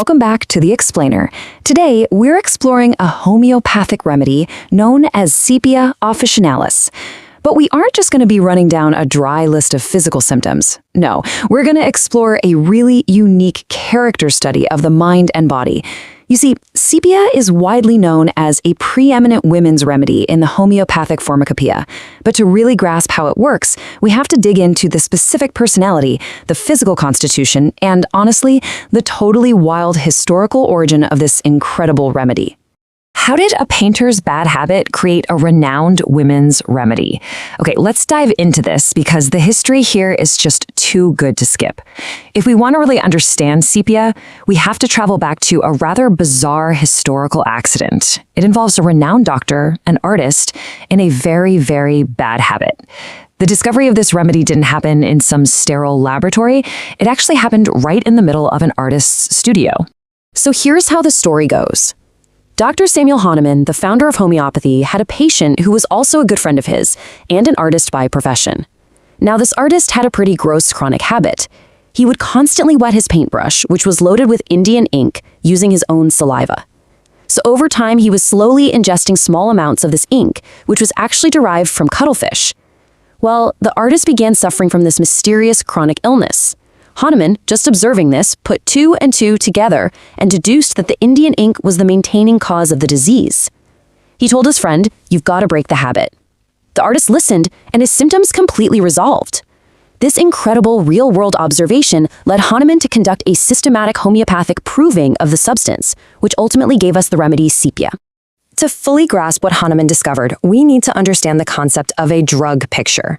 welcome back to The Explainer. Today, we're exploring a homeopathic remedy known as Sepia Officinalis. But we aren't just going to be running down a dry list of physical symptoms. No, we're going to explore a really unique character study of the mind and body. You see, Sepia is widely known as a preeminent women's remedy in the homeopathic pharmacopoeia. But to really grasp how it works, we have to dig into the specific personality, the physical constitution, and honestly, the totally wild historical origin of this incredible remedy. How did a painter's bad habit create a renowned women's remedy? Okay, let's dive into this because the history here is just too good to skip. If we want to really understand Sepia, we have to travel back to a rather bizarre historical accident. It involves a renowned doctor, an artist, in a very, very bad habit. The discovery of this remedy didn't happen in some sterile laboratory. It actually happened right in the middle of an artist's studio. So here's how the story goes. Dr. Samuel Hahnemann, the founder of homeopathy, had a patient who was also a good friend of his and an artist by profession. Now, this artist had a pretty gross chronic habit. He would constantly wet his paintbrush, which was loaded with Indian ink, using his own saliva. So over time, he was slowly ingesting small amounts of this ink, which was actually derived from cuttlefish. Well, the artist began suffering from this mysterious chronic illness. Hahnemann, just observing this, put 2 and 2 together and deduced that the Indian ink was the maintaining cause of the disease. He told his friend, "You've got to break the habit." The artist listened, and his symptoms completely resolved. This incredible real-world observation led Hahnemann to conduct a systematic homeopathic proving of the substance, which ultimately gave us the remedy Sepia. To fully grasp what Hahnemann discovered, we need to understand the concept of a drug picture.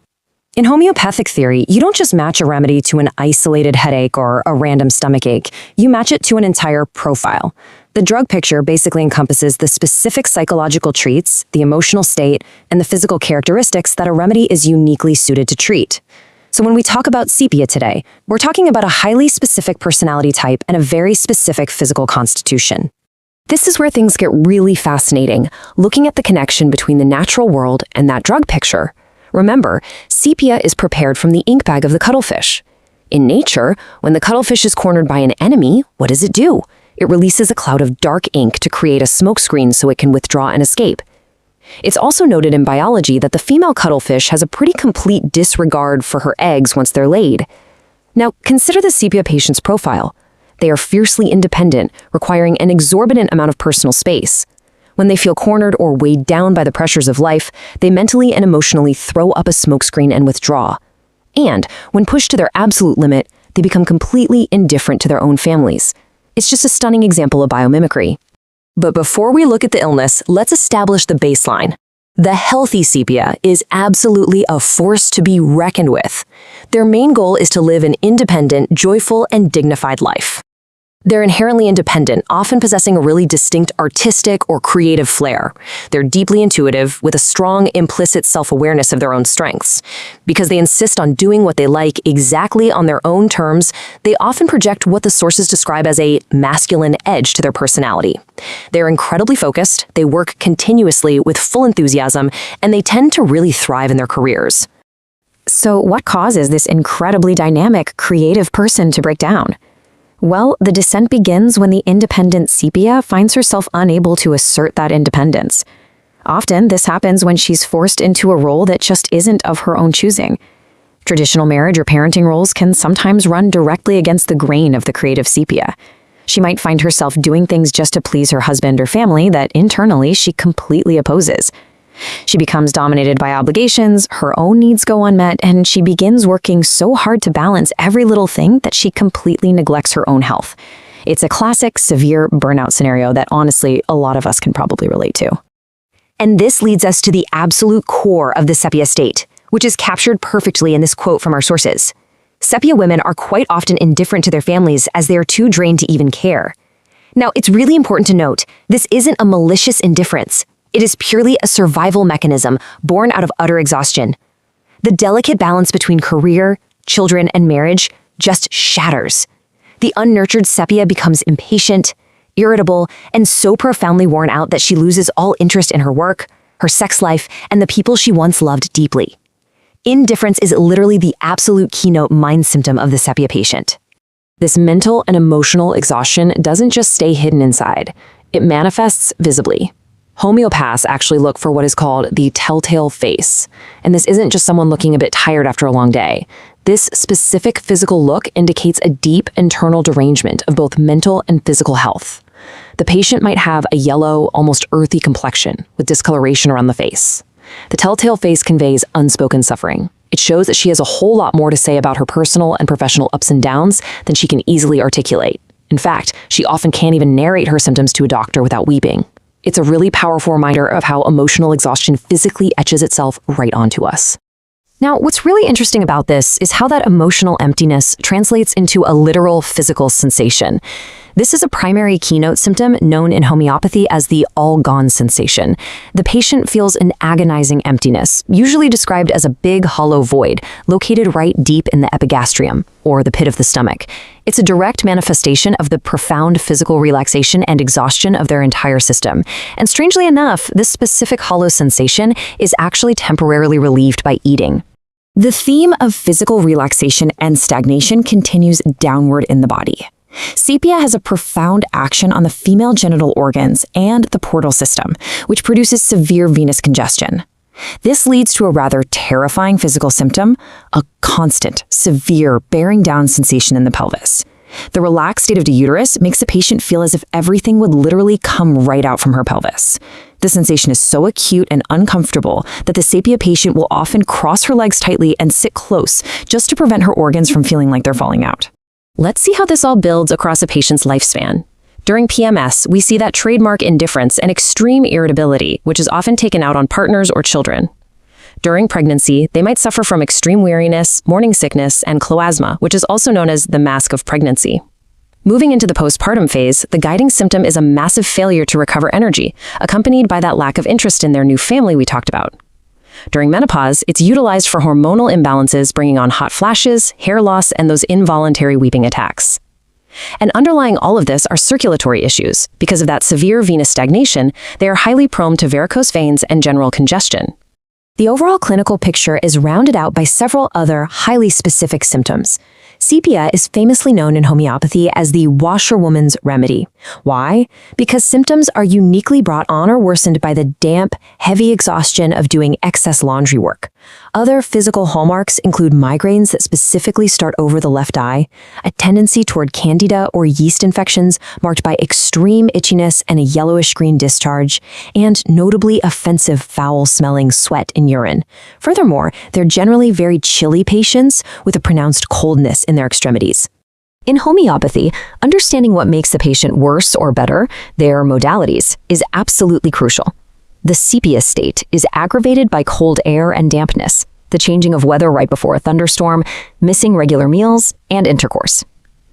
In homeopathic theory, you don't just match a remedy to an isolated headache or a random stomach ache, you match it to an entire profile. The drug picture basically encompasses the specific psychological traits, the emotional state, and the physical characteristics that a remedy is uniquely suited to treat. So when we talk about Sepia today, we're talking about a highly specific personality type and a very specific physical constitution. This is where things get really fascinating, looking at the connection between the natural world and that drug picture. Remember, Sepia is prepared from the ink bag of the cuttlefish. In nature, when the cuttlefish is cornered by an enemy, what does it do? It releases a cloud of dark ink to create a smokescreen so it can withdraw and escape. It's also noted in biology that the female cuttlefish has a pretty complete disregard for her eggs once they're laid. Now, consider the Sepia patient's profile. They are fiercely independent, requiring an exorbitant amount of personal space. When they feel cornered or weighed down by the pressures of life, they mentally and emotionally throw up a smokescreen and withdraw. And when pushed to their absolute limit, they become completely indifferent to their own families. It's just a stunning example of biomimicry. But before we look at the illness, let's establish the baseline. The healthy Sepia is absolutely a force to be reckoned with. Their main goal is to live an independent, joyful, and dignified life. They're inherently independent, often possessing a really distinct artistic or creative flair. They're deeply intuitive, with a strong implicit self-awareness of their own strengths. Because they insist on doing what they like exactly on their own terms, they often project what the sources describe as a masculine edge to their personality. They're incredibly focused, they work continuously with full enthusiasm, and they tend to really thrive in their careers. So what causes this incredibly dynamic, creative person to break down? Well, the descent begins when the independent Sepia finds herself unable to assert that independence. Often, this happens when she's forced into a role that just isn't of her own choosing. Traditional marriage or parenting roles can sometimes run directly against the grain of the creative Sepia. She might find herself doing things just to please her husband or family that internally she completely opposes. She becomes dominated by obligations, her own needs go unmet, and she begins working so hard to balance every little thing that she completely neglects her own health. It's a classic, severe burnout scenario that honestly, a lot of us can probably relate to. And this leads us to the absolute core of the Sepia state, which is captured perfectly in this quote from our sources. Sepia women are quite often indifferent to their families as they are too drained to even care. Now, it's really important to note, this isn't a malicious indifference. It is purely a survival mechanism born out of utter exhaustion. The delicate balance between career, children, and marriage just shatters. The unnurtured Sepia becomes impatient, irritable, and so profoundly worn out that she loses all interest in her work, her sex life, and the people she once loved deeply. Indifference is literally the absolute keynote mind symptom of the Sepia patient. This mental and emotional exhaustion doesn't just stay hidden inside, it manifests visibly. Homeopaths actually look for what is called the telltale face, and this isn't just someone looking a bit tired after a long day. This specific physical look indicates a deep internal derangement of both mental and physical health. The patient might have a yellow, almost earthy complexion with discoloration around the face. The telltale face conveys unspoken suffering. It shows that she has a whole lot more to say about her personal and professional ups and downs than she can easily articulate. In fact, she often can't even narrate her symptoms to a doctor without weeping. It's a really powerful reminder of how emotional exhaustion physically etches itself right onto us. Now, what's really interesting about this is how that emotional emptiness translates into a literal physical sensation. This is a primary keynote symptom known in homeopathy as the all-gone sensation. The patient feels an agonizing emptiness, usually described as a big hollow void, located right deep in the epigastrium, or the pit of the stomach. It's a direct manifestation of the profound physical relaxation and exhaustion of their entire system. And strangely enough, this specific hollow sensation is actually temporarily relieved by eating. The theme of physical relaxation and stagnation continues downward in the body. Sepia has a profound action on the female genital organs and the portal system, which produces severe venous congestion. This leads to a rather terrifying physical symptom, a constant, severe bearing down sensation in the pelvis. The relaxed state of the uterus makes the patient feel as if everything would literally come right out from her pelvis. The sensation is so acute and uncomfortable that the Sepia patient will often cross her legs tightly and sit close just to prevent her organs from feeling like they're falling out. Let's see how this all builds across a patient's lifespan. During PMS, we see that trademark indifference and extreme irritability, which is often taken out on partners or children. During pregnancy, they might suffer from extreme weariness, morning sickness, and cloasma, which is also known as the mask of pregnancy. Moving into the postpartum phase, the guiding symptom is a massive failure to recover energy, accompanied by that lack of interest in their new family we talked about. During menopause, it's utilized for hormonal imbalances, bringing on hot flashes, hair loss, and those involuntary weeping attacks. And underlying all of this are circulatory issues. Because of that severe venous stagnation, they are highly prone to varicose veins and general congestion. The overall clinical picture is rounded out by several other highly specific symptoms. Sepia is famously known in homeopathy as the washerwoman's remedy. Why? Because symptoms are uniquely brought on or worsened by the damp, heavy exhaustion of doing excess laundry work. Other physical hallmarks include migraines that specifically start over the left eye, a tendency toward candida or yeast infections marked by extreme itchiness and a yellowish-green discharge, and notably offensive foul-smelling sweat and urine. Furthermore, they're generally very chilly patients with a pronounced coldness in their extremities. In homeopathy, understanding what makes the patient worse or better, their modalities, is absolutely crucial. The sepia state is aggravated by cold air and dampness, the changing of weather right before a thunderstorm, missing regular meals, and intercourse.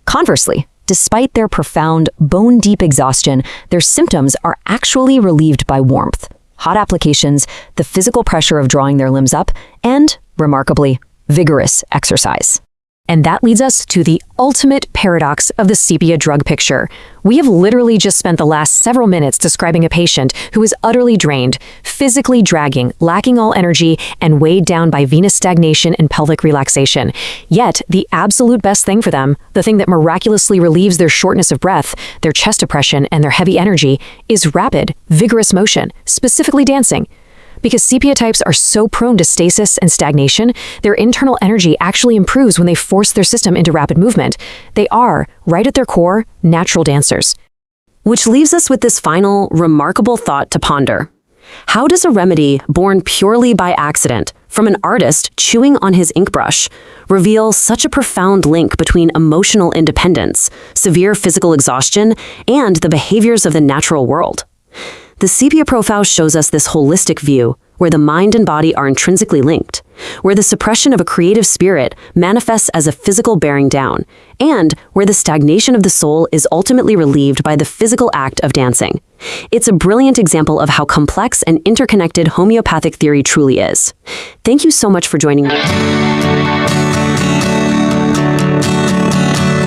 Conversely, despite their profound, bone-deep exhaustion, their symptoms are actually relieved by warmth, hot applications, the physical pressure of drawing their limbs up, and, remarkably, vigorous exercise. And that leads us to the ultimate paradox of the sepia drug picture. We have literally just spent the last several minutes describing a patient who is utterly drained, physically dragging, lacking all energy, and weighed down by venous stagnation and pelvic relaxation. Yet, the absolute best thing for them, the thing that miraculously relieves their shortness of breath, their chest oppression, and their heavy energy, is rapid, vigorous motion, specifically dancing. Because sepia types are so prone to stasis and stagnation, their internal energy actually improves when they force their system into rapid movement. They are, right at their core, natural dancers. Which leaves us with this final, remarkable thought to ponder. How does a remedy born purely by accident, from an artist chewing on his ink brush, reveal such a profound link between emotional independence, severe physical exhaustion, and the behaviors of the natural world? The Sepia profile shows us this holistic view, where the mind and body are intrinsically linked, where the suppression of a creative spirit manifests as a physical bearing down, and where the stagnation of the soul is ultimately relieved by the physical act of dancing. It's a brilliant example of how complex and interconnected homeopathic theory truly is. Thank you so much for joining me.